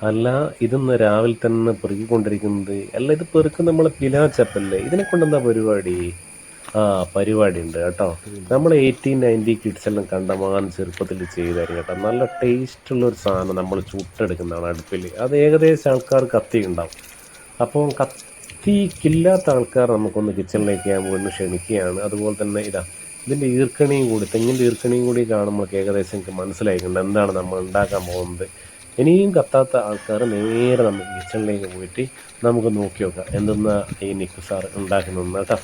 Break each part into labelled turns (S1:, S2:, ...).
S1: അല്ല, ഇതൊന്ന് രാവിലെ തന്നെ പെറുക്കിക്കൊണ്ടിരിക്കുന്നത്. അല്ല, ഇത് പെറുക്കുന്ന നമ്മളെ പിലാച്ചപ്പല്ലേ, ഇതിനെ കൊണ്ടെന്താ പരിപാടി? ആ, പരിപാടി ഉണ്ട് കേട്ടോ. നമ്മൾ 1890 കിഡ്സ് എല്ലാം കണ്ടമാനം ചെറുപ്പത്തിൽ ചെയ്തായിരുന്നു കേട്ടോ. നല്ല ടേസ്റ്റുള്ള ഒരു സാധനം നമ്മൾ ചുട്ടെടുക്കുന്നതാണ് അടുപ്പിൽ. അത് ഏകദേശം ആൾക്കാർ കത്തി ഉണ്ടാവും. അപ്പോൾ കത്തിക്കില്ലാത്ത ആൾക്കാർ നമുക്കൊന്ന് കിച്ചണിലേക്ക് ഞാൻ വീണ്ടും ക്ഷണിക്കുകയാണ്. അതുപോലെ തന്നെ ഇതിൻ്റെ ഈർക്കണിയും കൂടി, തെങ്ങിൻ്റെ ഈർക്കണിയും കൂടി കാണുമ്പോൾ ഏകദേശം എനിക്ക് മനസ്സിലായിട്ടുണ്ട് എന്താണ് നമ്മൾ ഉണ്ടാക്കാൻ പോകുന്നത്. ഇനിയും കത്താത്ത ആൾക്കാർ നേരെ നമുക്ക് കിച്ചണിലേക്ക് പോയിട്ട് നമുക്ക് നോക്കി നോക്കാം എന്തെന്നാ ഈ നിക്കു സാർ ഉണ്ടാക്കുന്നത് കേട്ടോ.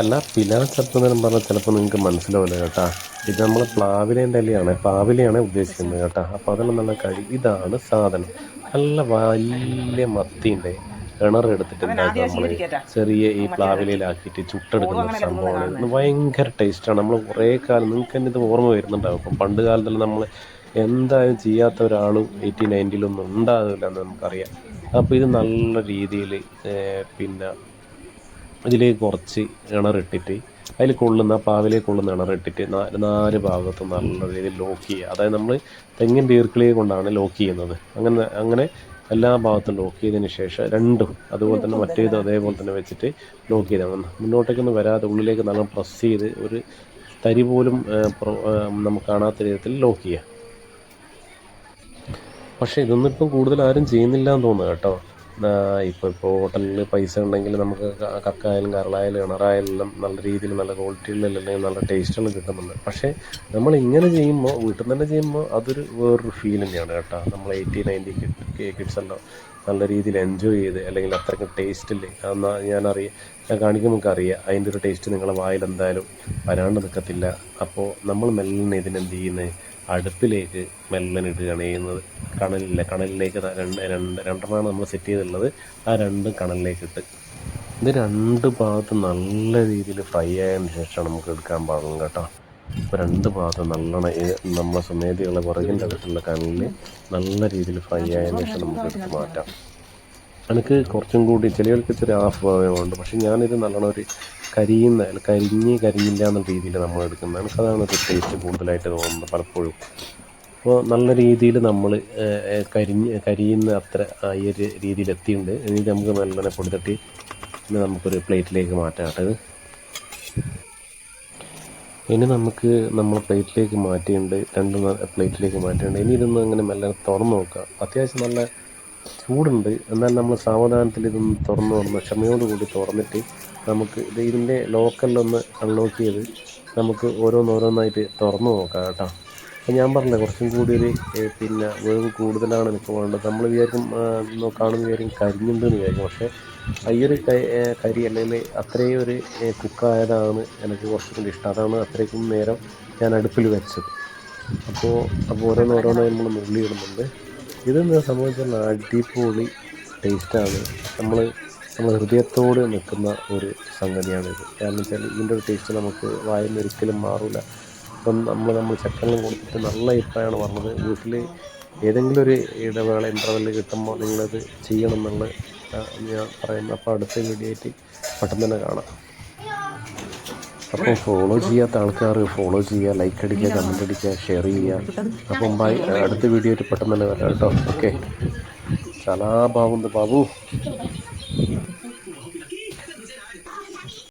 S1: അല്ല, പിലാച്ചപ്പം പറഞ്ഞാൽ ചിലപ്പോൾ നിങ്ങൾക്ക് മനസ്സിലാവില്ല കേട്ടോ. ഇത് നമ്മൾ പാവിലയാണ് ഉദ്ദേശിക്കുന്നത് കേട്ടോ. അപ്പോൾ അതെല്ലാം നല്ല ഇതാണ് സാധനം. നല്ല വലിയ മത്തിൻ്റെ കിണറെടുത്തിട്ട് ഉണ്ടാക്കുക നമ്മൾ ചെറിയ ഈ പ്ലാവിലയിലാക്കിയിട്ട് ചുട്ടെടുക്കുന്ന ഒരു സംഭവമാണ്. ഇത് ഭയങ്കര ടേസ്റ്റാണ്. നമ്മൾ കുറേ കാലം നിങ്ങൾക്ക് തന്നെ ഇത് ഓർമ്മ വരുന്നുണ്ടാവും. അപ്പം പണ്ട് കാലത്തെല്ലാം നമ്മൾ എന്തായാലും ചെയ്യാത്ത ഒരാളും 1890 ഉണ്ടാകില്ല എന്ന് നമുക്കറിയാം. അപ്പോൾ ഇത് നല്ല രീതിയിൽ പിന്നെ ഇതിലേക്ക് കുറച്ച് കിണറിട്ടിട്ട് അതിൽ പാവിലേക്ക് കൊള്ളുന്ന കിണറിട്ടിട്ട് നാല് ഭാഗത്തും നല്ല രീതിയിൽ ലോക്ക് ചെയ്യുക. അതായത് നമ്മൾ തെങ്ങിൻ്റെ ഈർക്കിളിയെ കൊണ്ടാണ് ലോക്ക് ചെയ്യുന്നത്. അങ്ങനെ എല്ലാ ഭാഗത്തും ലോക്ക് ചെയ്തതിന് ശേഷം രണ്ടും അതുപോലെ തന്നെ മറ്റേതും അതേപോലെ തന്നെ വെച്ചിട്ട് ലോക്ക് ചെയ്താൽ മുന്നോട്ടേക്കൊന്നും വരാതെ ഉള്ളിലേക്ക് നല്ല പ്രസ് ചെയ്ത് ഒരു തരി പോലും നമുക്ക് കാണാത്ത വിധത്തിൽ ലോക്ക് ചെയ്യുക. പക്ഷേ ഇതൊന്നും ഇപ്പം കൂടുതൽ ആരും ചെയ്യുന്നില്ല എന്ന് തോന്നുന്നു കേട്ടോ. ഇപ്പോൾ ഹോട്ടലിൽ പൈസ ഉണ്ടെങ്കിൽ നമുക്ക് കക്കായാലും കരളായാലും കിണറായാലും എല്ലാം നല്ല രീതിയിൽ നല്ല ക്വാളിറ്റികളിലെല്ലാം നല്ല ടേസ്റ്റുകൾ കിട്ടുന്നുണ്ട്. പക്ഷേ നമ്മൾ ഇങ്ങനെ ചെയ്യുമ്പോൾ വീട്ടിൽ നിന്ന് തന്നെ ചെയ്യുമ്പോൾ അതൊരു വേറൊരു ഫീൽ തന്നെയാണ് കേട്ടോ. നമ്മൾ 1890 കിഡ്സ് എല്ലാം നല്ല രീതിയിൽ എൻജോയ് ചെയ്ത്, അല്ലെങ്കിൽ അത്രയ്ക്ക് ടേസ്റ്റില്ലേ എന്നാൽ ഞാൻ കാണിക്കുമ്പോൾ നമുക്ക് അറിയാം അതിൻ്റെ ഒരു ടേസ്റ്റ് നിങ്ങളുടെ വായിൽ എന്തായാലും വരാണ്ട് നിൽക്കത്തില്ല. അപ്പോൾ നമ്മൾ മെല്ലെ ഇതിനെന്ത് ചെയ്യുന്നത്, അടുപ്പിലേക്ക് മെല്ലനെ ഇടുകയാണ് ചെയ്യുന്നത്. കണലിലേക്ക് രണ്ടെണ്ണമാണ് നമ്മൾ സെറ്റ് ചെയ്തിട്ടുള്ളത്. ആ രണ്ടും കണലിലേക്ക് ഇട്ട് ഇത് രണ്ട് ഭാഗത്തും നല്ല രീതിയിൽ ഫ്രൈ ആയതിനു ശേഷമാണ് നമുക്ക് എടുക്കാൻ പാടുള്ളൂ കേട്ടോ. ഇപ്പോൾ രണ്ട് ഭാഗത്തും നല്ലോണം നമ്മളെ സ്വമേധിയുള്ള പുറകിൻ്റെ അകത്തുള്ള കനലിൽ നല്ല രീതിയിൽ ഫ്രൈ ആയതിനു ശേഷം നമുക്ക് എടുത്ത് മാറ്റാം. എനിക്ക് കുറച്ചും കൂടി ചിലർക്ക് ഇച്ചിരി ഹാഫ് ഭാഗമുണ്ട്. പക്ഷേ ഞാനിത് നല്ലോണം ഒരു കരിഞ്ഞില്ല എന്ന രീതിയിൽ നമ്മൾ എടുക്കുന്നത്. എനിക്കതാണ് ഒരു ടേസ്റ്റ് കൂടുതലായിട്ട് തോന്നുന്നത് പലപ്പോഴും. അപ്പോൾ നല്ല രീതിയിൽ നമ്മൾ കരിയുന്ന അത്ര ഈ ഒരു രീതിയിൽ എത്തിയിട്ടുണ്ട്. ഇനി നമുക്ക് നല്ലോണം പൊടി തട്ടി നമുക്കൊരു പ്ലേറ്റിലേക്ക് മാറ്റാം കേട്ടത്. ഇനി നമുക്ക് നമ്മൾ പ്ലേറ്റിലേക്ക് മാറ്റിയിട്ടുണ്ട്, രണ്ട് പ്ലേറ്റിലേക്ക് മാറ്റിയിട്ടുണ്ട്. ഇനി ഇതൊന്ന് അങ്ങനെ മെല്ലെ തുറന്ന് നോക്കാം. അത്യാവശ്യം നല്ല ചൂടുണ്ട്, എന്നാൽ നമ്മൾ സാവധാനത്തിൽ ഇതൊന്ന് തുറന്ന് ക്ഷമയോടുകൂടി തുറന്നിട്ട് നമുക്ക് ഇതിൻ്റെ ലോക്കലിലൊന്ന് അൺലോക്ക് ചെയ്ത് നമുക്ക് ഓരോന്നോരോന്നായിട്ട് തുറന്ന് നോക്കാം കേട്ടോ. അപ്പോൾ ഞാൻ പറഞ്ഞില്ല കുറച്ചും കൂടി ഒരു പിന്നെ വേവ് കൂടുതലാണ് എനിക്ക് വേണ്ടത്. നമ്മൾ വിചാരിക്കും കാണുമ്പോൾ വിചാരിക്കും കരിഞ്ഞുണ്ടെന്ന് വിചാരിക്കും. പക്ഷേ ഈ ഒരു കരി അല്ലെങ്കിൽ അത്രയും ഒരു കുക്കായതാണ് എനിക്ക് കുറച്ചും കൂടി ഇഷ്ടം. അതാണ് അത്രയ്ക്കും നേരം ഞാൻ അടുപ്പിൽ വെച്ചത്. അപ്പോൾ ഓരോന്നോരോന്നായി നമ്മൾ നുള്ളി ഇടുന്നുണ്ട്. ഇതെന്ന് സംബന്ധിച്ചുള്ള അടിപൊളി ടേസ്റ്റാണ്. നമ്മൾ ഹൃദയത്തോട് നിൽക്കുന്ന ഒരു സംഗതിയാണിത്. കാരണം വെച്ചാൽ ഇതിൻ്റെ ഒരു ടേസ്റ്റ് നമുക്ക് വായിൽ ഒരിക്കലും മാറില്ല. അപ്പം നമ്മൾ ചക്കരെല്ലാം കൊടുത്തിട്ട് നല്ല അഭിപ്രായമാണ് പറഞ്ഞത്. വീട്ടിൽ ഏതെങ്കിലും ഒരു ഇടവേള ഇൻ്റർവെല്ലിൽ കിട്ടുമ്പോൾ നിങ്ങളത് ചെയ്യണം എന്നുള്ള ഞാൻ പറയുന്നത്. അപ്പോൾ അടുത്ത വീഡിയോ ആയിട്ട് പെട്ടെന്ന് തന്നെ കാണാം. അപ്പോൾ ഫോളോ ചെയ്യാത്ത ആൾക്കാർ ഫോളോ ചെയ്യുക, ലൈക്ക് അടിക്കുക, കമൻറ്റ് അടിക്കുക, ഷെയർ ചെയ്യുക. അപ്പം ബൈ, അടുത്ത വീഡിയോ ആയിട്ട് പെട്ടെന്ന് തന്നെ വരാം കേട്ടോ. ഓക്കെ, ചലാ ബാബു.